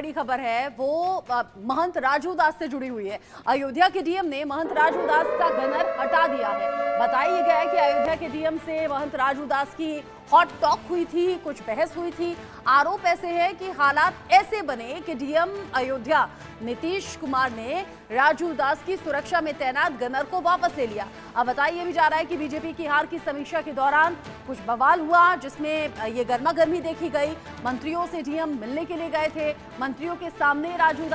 बड़ी खबर है वो महंत राजू दास से जुड़ी हुई है। अयोध्या के डीएम ने महंत राजू दास का गनर हटा दिया है। बताया गया है कि अयोध्या के डीएम से महंत राजू दास की हॉट टॉक हुई थी, कुछ बहस हुई थी। आरोप ऐसे है कि हालात ऐसे बने कि डीएम अयोध्या नीतीश कुमार ने राजू दास की सुरक्षा में तैनात गनर को वापस ले लिया। अब बताया भी जा रहा है कि बीजेपी की हार की समीक्षा के दौरान कुछ बवाल हुआ, जिसमें ये गर्मा गर्मी देखी गई। मंत्रियों से डीएम मिलने के लिए गए थे। मंत्रियों के सामने राजू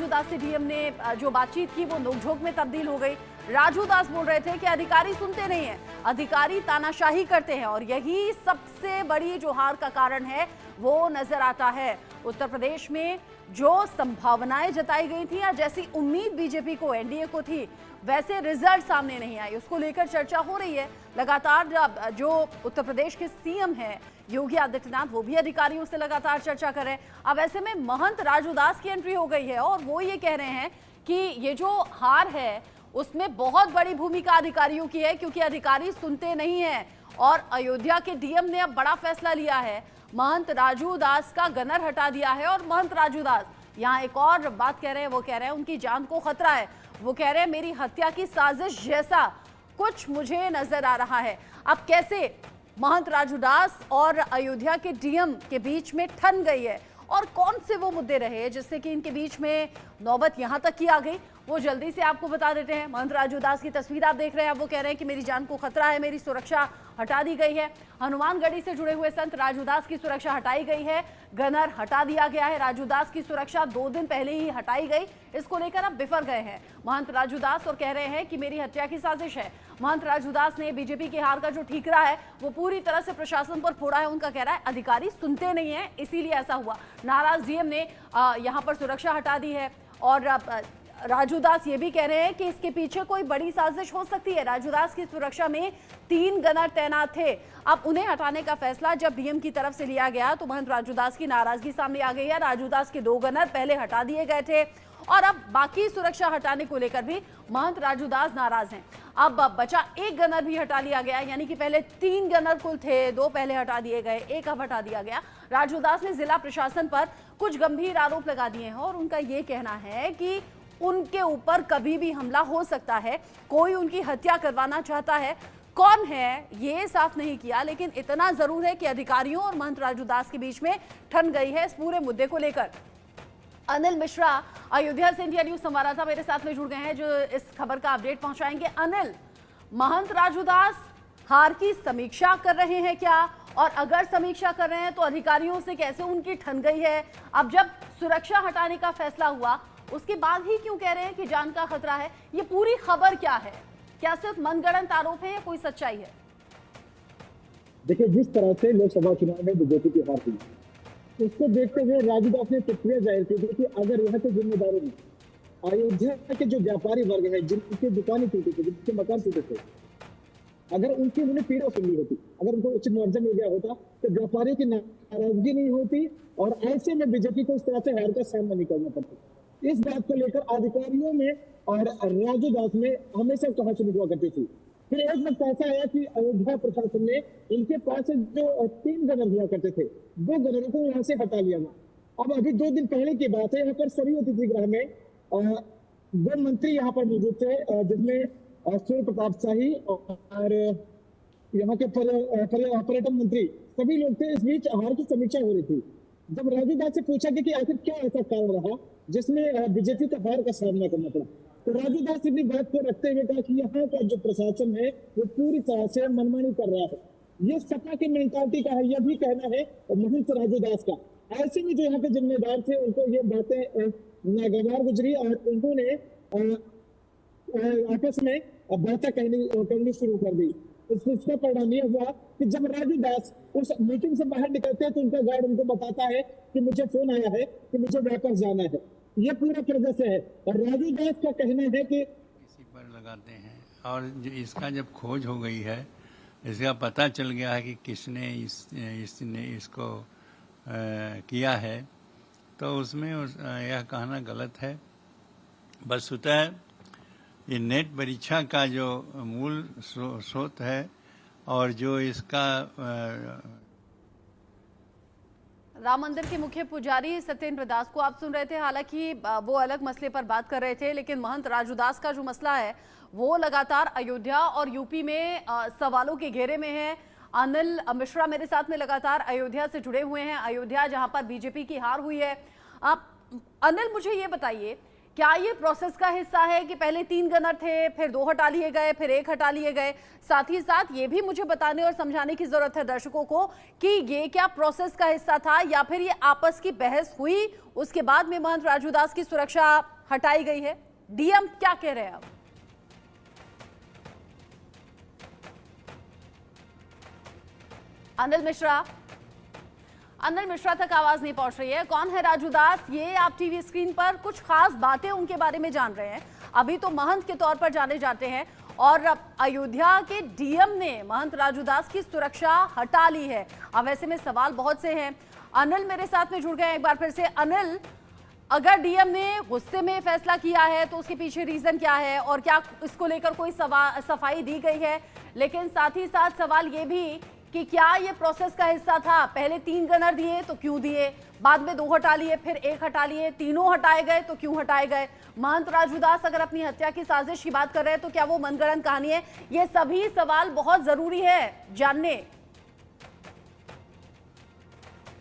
दास से डीएम ने जो बातचीत की वो नोकझोंक में तब्दील हो गई। राजू दास बोल रहे थे कि अधिकारी सुनते नहीं हैं, अधिकारी तानाशाही करते हैं और यही सबसे बड़ी जो हार का कारण है वो नजर आता है। उत्तर प्रदेश में जो संभावनाएं जताई गई थी या जैसी उम्मीद बीजेपी को, एनडीए को थी, वैसे रिजल्ट सामने नहीं आए। उसको लेकर चर्चा हो रही है लगातार। जो उत्तर प्रदेश के सीएम हैं योगी आदित्यनाथ, वो भी अधिकारियों से लगातार चर्चा कर रहे हैं। अब ऐसे में महंत राजू दास की एंट्री हो गई है और वो ये कह रहे हैं कि ये जो हार है उसमें बहुत बड़ी भूमिका अधिकारियों की है, क्योंकि अधिकारी सुनते नहीं हैं। और अयोध्या के डीएम ने अब बड़ा फैसला लिया है, महंत राजू दास का गनर हटा दिया है। और महंत राजू दास यहाँ एक और बात कह रहे हैं, वो कह रहे हैं उनकी जान को खतरा है। वो कह रहे हैं मेरी हत्या की साजिश जैसा कुछ मुझे नजर आ रहा है। अब कैसे महंत राजू दास और अयोध्या के डीएम के बीच में ठन गई है और कौन से वो मुद्दे रहे जिससे कि इनके बीच में नौबत यहां तक की आ गई, वो जल्दी से आपको बता देते हैं। महंत राजू दास की तस्वीर आप देख रहे हैं। अब वो कह रहे हैं कि मेरी जान को खतरा है, मेरी सुरक्षा हटा दी गई है। हनुमानगढ़ी से जुड़े हुए संत राजू दास की सुरक्षा हटाई गई है, गनर हटा दिया गया है। राजू दास की सुरक्षा 2 दिन पहले ही हटाई गई। इसको लेकर अब बिफर गए हैं महंत राजू दास और कह रहे हैं कि मेरी हत्या की साजिश है। महंत राजू दास ने बीजेपी की हार का जो ठीकरा है वो पूरी तरह से प्रशासन पर फोड़ा है। उनका कहना है अधिकारी सुनते नहीं है, इसीलिए ऐसा हुआ। नाराज डीएम ने यहां पर सुरक्षा हटा दी है। और राजू दास ये भी कह रहे हैं कि इसके पीछे कोई बड़ी साजिश हो सकती है। राजू दास की सुरक्षा में 3 गनर तैनात थे। अब उन्हें हटाने का फैसला जब डीएम की तरफ से लिया गया तो महंत राजू दास की नाराजगी सामने आ गई है। राजू दास के 2 गनर पहले हटा दिए गए थे और अब बाकी सुरक्षा हटाने को लेकर भी महंत राजू दास नाराज हैं। अब बचा 1 गनर भी हटा लिया गया, यानी कि पहले 3 गनर कुल थे, 2 पहले हटा दिए गए, 1 अब हटा दिया गया। राजू दास ने जिला प्रशासन पर कुछ गंभीर आरोप लगा दिए हैं और उनका ये कहना है कि उनके ऊपर कभी भी हमला हो सकता है, कोई उनकी हत्या करवाना चाहता है। कौन है ये साफ नहीं किया, लेकिन इतना जरूर है कि अधिकारियों और महंत राजू दास के बीच में ठन गई है इस पूरे मुद्दे को लेकर। अनिल मिश्रा अयोध्या से इंडिया न्यूज संवाददाता मेरे साथ में जुड़ गए हैं जो इस खबर का अपडेट पहुंचाएंगे। अनिल, महंत राजू दास हार की समीक्षा कर रहे हैं क्या, और अगर समीक्षा कर रहे हैं तो अधिकारियों से कैसे उनकी ठन गई है? अब जब सुरक्षा हटाने का फैसला हुआ उसके बाद ही क्यों कह रहे हैं कि जान का खतरा है? ये पूरी खबर क्या है? क्या सिर्फ मनगढ़ंत आरोप है या कोई सच्चाई है? देखिए, जिस तरह से लोकसभा चुनाव में बीजेपी की हार हुई उसको देखते हुए राजू दास ने प्रतिक्रिया जाहिर की थी कि अगर यहाँ के जिम्मेदारों में अयोध्या के जो व्यापारी वर्ग है, जिनकी दुकानें टूटे थे, जिनके मकान टूटे थे, अगर उनकी उन्हें पीड़ा सुननी होती, अगर उनको उचित मुआवजा मिल गया होता तो व्यापारियों की नाराजगी नहीं होती और ऐसे में बीजेपी को इस तरह से हार का सामना नहीं करना पड़ता। इस बात को लेकर अधिकारियों में और राजू दास में हमेशा कहासुनी हुआ करती थी। फिर एक वक्त ऐसा आया कि अयोध्या प्रशासन ने इनके पास जो 3 गनर हुआ करते थे, 2 गनरों को यहाँ से हटा लिया गया। अब अभी 2 दिन पहले की बात है, यहाँ पर सरयू अतिथि गृह में 2 मंत्री यहाँ पर मौजूद थे, जिसमें सूर्य प्रताप शाही और यहाँ के पर्यटन मंत्री सभी लोग थे। इस बीच हार की समीक्षा हो रही थी। जब राजू दास से पूछा कि आखिर क्या ऐसा कारण रहा जिसमें बीजेपी का हार का सामना करना पड़ा, तो राजू दास अपनी बात को रखते हुए कहा कि यहाँ का जो प्रशासन है वो पूरी तरह से मनमानी कर रहा है। ये सपा की मेंटालिटी का है, यह भी कहना है महंत राजू दास का। ऐसे में जो यहाँ के जिम्मेदार थे उनको ये बातें नागवार गुजरी और उन्होंने आपस में बातें कहनी शुरू कर दी। इसका परिणाम यह हुआ कि जब राजू दास उस मीटिंग से बाहर निकलते हैं तो उनका गार्ड उनको बताता है कि मुझे फोन आया है कि मुझे वापस जाना है। यह पूरा प्रोसेस है और राजू दास का कहना है कि इसी पर लगाते हैं और इसका जब खोज हो गई है, इसका पता चल गया है कि किसने इसने इसको किया है, तो उसमें यह कहना गलत है। वस्तुतः ये नेट परीक्षा का जो मूल स्रोत है और जो इसका राम मंदिर के मुख्य पुजारी सत्येंद्र दास को आप सुन रहे थे। हालांकि वो अलग मसले पर बात कर रहे थे, लेकिन महंत राजू दास का जो मसला है वो लगातार अयोध्या और यूपी में सवालों के घेरे में है। अनिल मिश्रा मेरे साथ में लगातार अयोध्या से जुड़े हुए हैं, अयोध्या जहां पर बीजेपी की हार हुई है। आप अनिल मुझे ये बताइए, क्या ये प्रोसेस का हिस्सा है कि पहले 3 गनर थे, फिर 2 हटा लिए गए, फिर 1 हटा लिए गए? साथ ही साथ ये भी मुझे बताने और समझाने की जरूरत है दर्शकों को कि ये क्या प्रोसेस का हिस्सा था या फिर ये आपस की बहस हुई, उसके बाद में महंत राजू दास की सुरक्षा हटाई गई है? डीएम क्या कह रहे हैं अब? अनिल मिश्रा तक आवाज नहीं पहुंच रही है। कौन है राजू दास? ये आप टीवी स्क्रीन पर कुछ खास बातें उनके बारे में जान रहे हैं। अभी तो महंत के तौर पर जाने जाते हैं और अयोध्या के डीएम ने महंत राजू दास की सुरक्षा हटा ली है। अब वैसे में सवाल बहुत से हैं। अनिल मेरे साथ में जुड़ गए एक बार फिर से। अनिल, अगर डीएम ने गुस्से में फैसला किया है तो उसके पीछे रीजन क्या है और क्या इसको लेकर कोई सफाई दी गई है? लेकिन साथ ही साथ सवाल ये भी कि क्या ये प्रोसेस का हिस्सा था? पहले 3 गनर दिए तो क्यों दिए, बाद में 2 हटा लिए, फिर 1 हटा लिए, तीनों हटाए गए तो क्यों हटाए गए? महंत राजू दास अगर अपनी हत्या की साजिश की बात कर रहे हैं तो क्या वो मनगढ़ंत कहानी है? ये सभी सवाल बहुत जरूरी है जानने।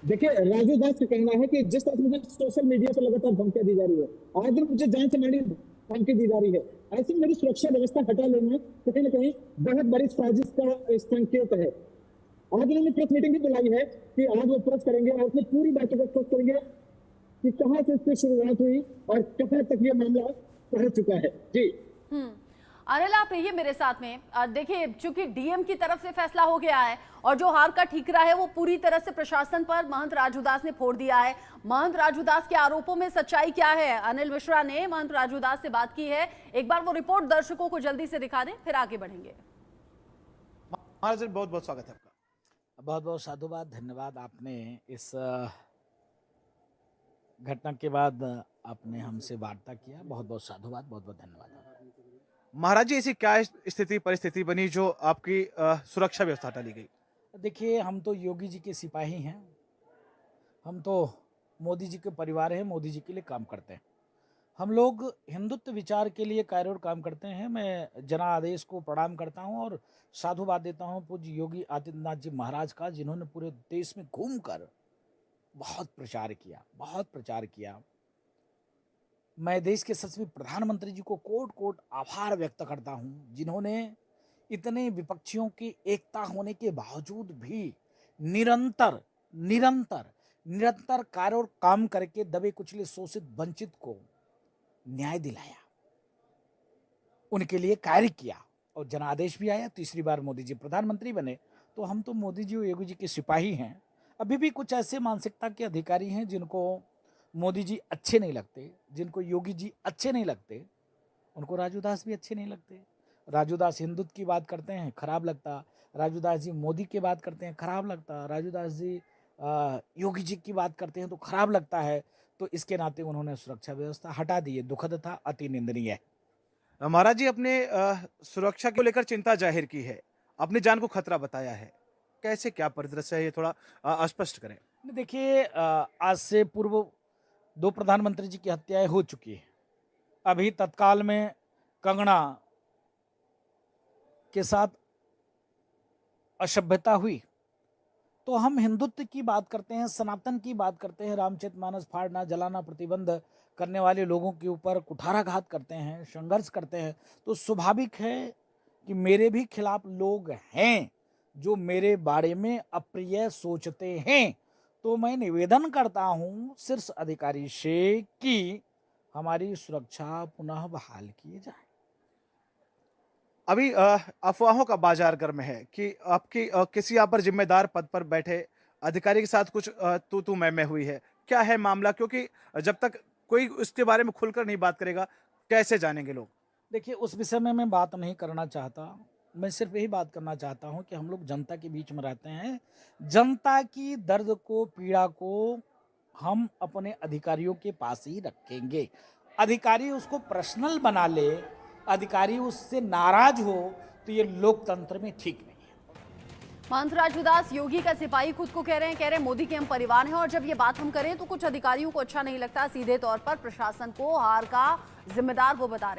देखिए, राजू दास का कहना है कि जिस तरह से मुझे सोशल मीडिया पर लगातार धमकियां दी जा रही है, आज दिन मुझे जान से मारी धमकी दी जा रही है, ऐसे मेरी सुरक्षा व्यवस्था हटा लेना कहीं ना कहीं बहुत बड़ी साजिश का संकेत है। आज उन्होंने प्रेस मीटिंग भी बुलाई है कि आज वो प्रेस करेंगे और उसमें पूरी बातों को प्रेस करेंगे कि कहां से इसकी शुरुआत हुई और कहां तक ये मामला पहुंच चुका है। जी अनिल, आप रहिए मेरे साथ में। देखिए, चूंकि डीएम की तरफ से फैसला हो गया है और जो हार का ठीकरा है वो पूरी तरह से प्रशासन पर महंत राजू दास ने फोड़ दिया है। महंत राजू दास के आरोपों में सच्चाई क्या है? अनिल मिश्रा ने महंत राजू दास से बात की है। एक बार वो रिपोर्ट दर्शकों को जल्दी से दिखा दें, फिर आगे बढ़ेंगे। महाराज, बहुत बहुत स्वागत है आपका। बहुत बहुत साधुवाद, धन्यवाद। आपने इस घटना के बाद आपने हमसे वार्ता किया, बहुत बहुत साधुवाद, बहुत बहुत धन्यवाद। महाराज जी, ऐसी क्या स्थिति परिस्थिति बनी जो आपकी सुरक्षा व्यवस्था हटा ली गई? देखिए, हम तो योगी जी के सिपाही हैं, हम तो मोदी जी के परिवार हैं, मोदी जी के लिए काम करते हैं। हम लोग हिंदुत्व विचार के लिए कायरों काम करते हैं। मैं जनादेश को प्रणाम करता हूं और साधुवाद देता हूं पूज्य योगी आदित्यनाथ जी महाराज का, जिन्होंने पूरे देश में घूमकर बहुत प्रचार किया, बहुत प्रचार किया। मैं देश के सचमुच में प्रधानमंत्री जी को कोट कोट आभार व्यक्त करता हूं, जिन्होंने इतने विपक्षियों की एकता होने के बावजूद भी निरंतर निरंतर निरंतर कार्य और काम करके दबे कुचले शोषित वंचित को न्याय दिलाया, उनके लिए कार्य किया और जनादेश भी आया। तीसरी बार मोदी जी प्रधानमंत्री बने, तो हम तो मोदी जी और योगी जी के सिपाही हैं। अभी भी कुछ ऐसे मानसिकता के अधिकारी हैं जिनको मोदी जी अच्छे नहीं लगते, जिनको योगी जी अच्छे नहीं लगते, उनको राजू दास भी अच्छे नहीं लगते। राजू दास हिंदुत्व की बात करते हैं, खराब लगता। राजू दास जी मोदी की बात करते हैं, खराब लगता। राजू दास जी योगी जी की बात करते हैं तो खराब लगता है। तो इसके नाते उन्होंने सुरक्षा व्यवस्था हटा दी है। दुखद था, अति निंदनीय है। महाराज जी, अपने सुरक्षा को लेकर चिंता जाहिर की है, अपनी जान को खतरा बताया है, कैसे क्या परिदृश्य है ये थोड़ा स्पष्ट करें। देखिए, आज से पूर्व 2 प्रधानमंत्री जी की हत्याएं हो चुकी है। अभी तत्काल में कंगना के साथ असभ्यता हुई। तो हम हिंदुत्व की बात करते हैं, सनातन की बात करते हैं, रामचरितमानस फाड़ना, जलाना, प्रतिबंध करने वाले लोगों के ऊपर कुठाराघात करते हैं, संघर्ष करते हैं। तो स्वाभाविक है कि मेरे भी खिलाफ लोग हैं जो मेरे बारे में अप्रिय सोचते हैं। तो मैं निवेदन करता हूं शीर्ष अधिकारी से कि हमारी सुरक्षा पुनः बहाल की जाए। अभी अफवाहों का बाजार गर्म है कि आपकी किसी यहाँ पर जिम्मेदार पद पर बैठे अधिकारी के साथ कुछ तू मैं हुई है। क्या है मामला? क्योंकि जब तक कोई उसके बारे में खुलकर नहीं बात करेगा, कैसे जानेंगे लोग? देखिए, उस विषय में मैं बात नहीं करना चाहता। मैं सिर्फ यही बात करना चाहता हूं कि हम लोग जनता के बीच में रहते हैं। जनता की दर्द को, पीड़ा को हम अपने अधिकारियों के पास ही रखेंगे। अधिकारी उसको पर्सनल बना ले, अधिकारी उससे नाराज हो, तो ये लोकतंत्र में ठीक नहीं है। महंत राजूदास योगी का सिपाही खुद को कह रहे हैं मोदी के हम परिवार हैं, और जब ये बात हम करें तो कुछ अधिकारियों को अच्छा नहीं लगता। सीधे तौर पर प्रशासन को हार का जिम्मेदार वो बता रहे हैं।